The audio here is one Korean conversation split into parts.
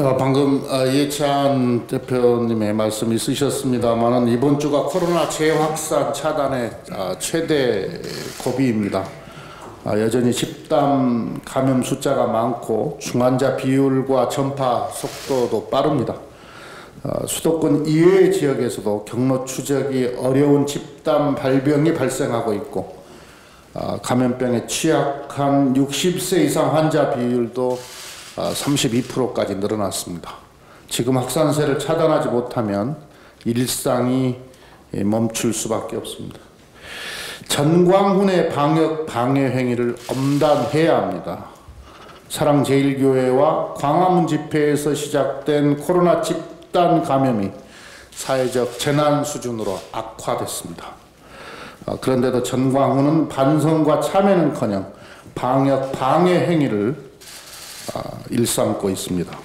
방금 이해찬 대표님의 말씀 있으셨습니다만은 이번 주가 코로나 재확산 차단의 최대 고비입니다. 여전히 집단 감염 숫자가 많고 중환자 비율과 전파 속도도 빠릅니다. 수도권 이외의 지역에서도 경로 추적이 어려운 집단 발병이 발생하고 있고 감염병에 취약한 60세 이상 환자 비율도 32%까지 늘어났습니다. 지금 확산세를 차단하지 못하면 일상이 멈출 수밖에 없습니다. 전광훈의 방역 방해 행위를 엄단해야 합니다. 사랑제일교회와 광화문 집회에서 시작된 코로나 집단 감염이 사회적 재난 수준으로 악화됐습니다. 그런데도 전광훈은 반성과 참여는커녕 방역 방해 행위를 일삼고 있습니다.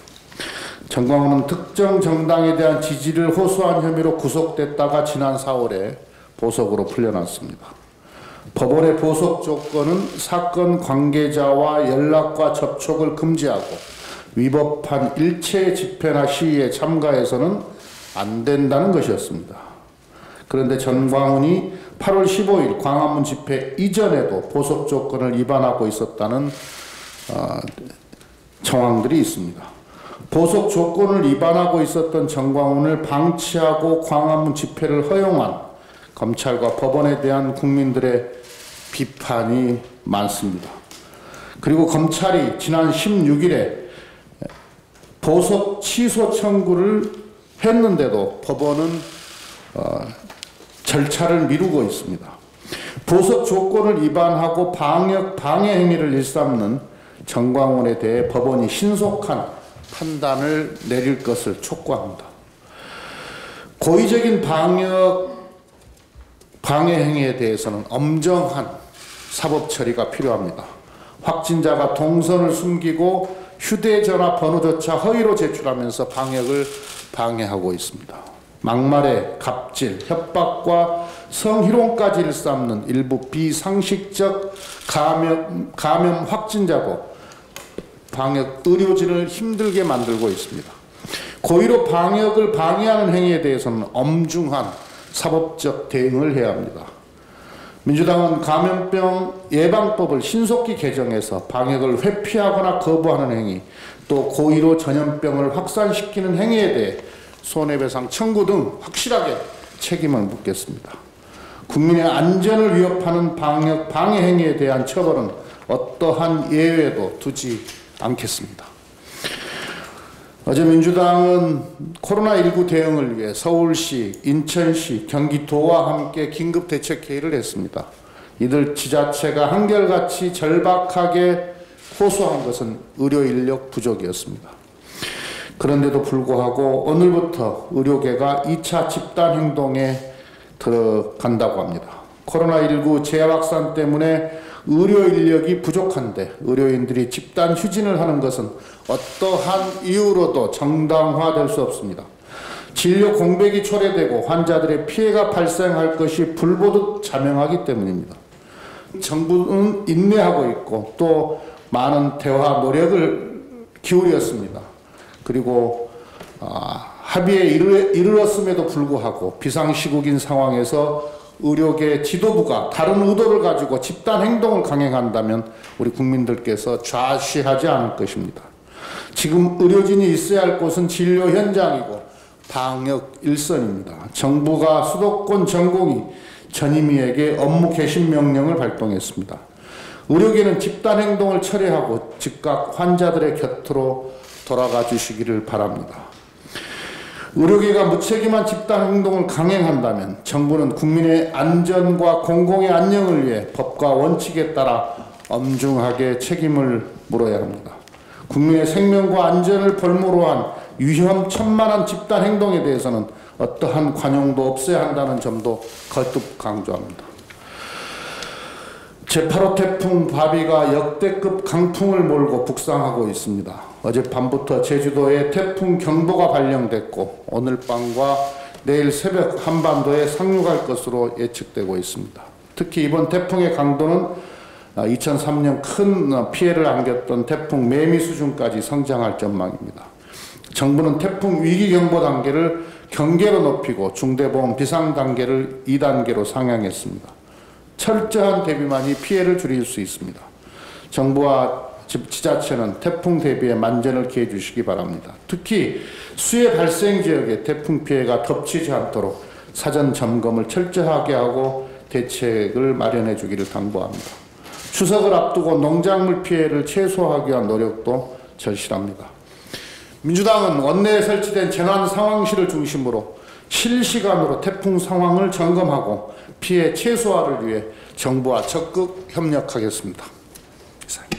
전광훈은 특정 정당에 대한 지지를 호소한 혐의로 구속됐다가 지난 4월에 보석으로 풀려났습니다. 법원의 보석 조건은 사건 관계자와 연락과 접촉을 금지하고 위법한 일체 집회나 시위에 참가해서는 안 된다는 것이었습니다. 그런데 전광훈이 8월 15일 광화문 집회 이전에도 보석 조건을 위반하고 있었다는 정황들이 있습니다. 보석 조건을 위반하고 있었던 전광훈을 방치하고 광화문 집회를 허용한 검찰과 법원에 대한 국민들의 비판이 많습니다. 그리고 검찰이 지난 16일에 보석 취소 청구를 했는데도 법원은 절차를 미루고 있습니다. 보석 조건을 위반하고 방역 방해 행위를 일삼는 전광훈에 대해 법원이 신속한 판단을 내릴 것을 촉구합니다. 고의적인 방역 방해 행위에 대해서는 엄정한 사법 처리가 필요합니다. 확진자가 동선을 숨기고 휴대전화 번호조차 허위로 제출하면서 방역을 방해하고 있습니다. 막말에 갑질, 협박과 성희롱까지 일삼는 일부 비상식적 감염 확진자고 방역 의료진을 힘들게 만들고 있습니다. 고의로 방역을 방해하는 행위에 대해서는 엄중한 사법적 대응을 해야 합니다. 민주당은 감염병 예방법을 신속히 개정해서 방역을 회피하거나 거부하는 행위, 또 고의로 전염병을 확산시키는 행위에 대해 손해배상 청구 등 확실하게 책임을 묻겠습니다. 국민의 안전을 위협하는 방역 방해 행위에 대한 처벌은 어떠한 예외도 두지 않겠습니다. 어제 민주당은 코로나19 대응을 위해 서울시, 인천시, 경기도와 함께 긴급대책회의를 했습니다. 이들 지자체가 한결같이 절박하게 호소한 것은 의료인력 부족이었습니다. 그런데도 불구하고 오늘부터 의료계가 2차 집단행동에 들어간다고 합니다. 코로나19 재확산 때문에 의료 인력이 부족한데 의료인들이 집단 휴진을 하는 것은 어떠한 이유로도 정당화될 수 없습니다. 진료 공백이 초래되고 환자들의 피해가 발생할 것이 불보듯 자명하기 때문입니다. 정부는 인내하고 있고 또 많은 대화 노력을 기울였습니다. 그리고 합의에 이르렀음에도 불구하고 비상시국인 상황에서 의료계 지도부가 다른 의도를 가지고 집단 행동을 강행한다면 우리 국민들께서 좌시하지 않을 것입니다. 지금 의료진이 있어야 할 곳은 진료 현장이고 방역 일선입니다. 정부가 수도권 전공의 전임의에게 업무 개심 명령을 발동했습니다. 의료계는 집단 행동을 철회하고 즉각 환자들의 곁으로 돌아가 주시기를 바랍니다. 의료계가 무책임한 집단 행동을 강행한다면 정부는 국민의 안전과 공공의 안녕을 위해 법과 원칙에 따라 엄중하게 책임을 물어야 합니다. 국민의 생명과 안전을 볼모로 한 위험천만한 집단 행동에 대해서는 어떠한 관용도 없어야 한다는 점도 거듭 강조합니다. 제8호 태풍 바비가 역대급 강풍을 몰고 북상하고 있습니다. 어젯밤부터 제주도에 태풍 경보가 발령됐고 오늘 밤과 내일 새벽 한반도에 상륙할 것으로 예측되고 있습니다. 특히 이번 태풍의 강도는 2003년 큰 피해를 안겼던 태풍 매미 수준까지 성장할 전망입니다. 정부는 태풍 위기경보 단계를 경계로 높이고 중대보험 비상 단계를 2단계로 상향했습니다. 철저한 대비만이 피해를 줄일 수 있습니다. 정부와 지자체는 태풍 대비에 만전을 기해 주시기 바랍니다. 특히 수해 발생 지역에 태풍 피해가 덮치지 않도록 사전 점검을 철저하게 하고 대책을 마련해 주기를 당부합니다. 추석을 앞두고 농작물 피해를 최소화하기 위한 노력도 절실합니다. 민주당은 원내에 설치된 재난상황실을 중심으로 실시간으로 태풍 상황을 점검하고 피해 최소화를 위해 정부와 적극 협력하겠습니다. 이상입니다.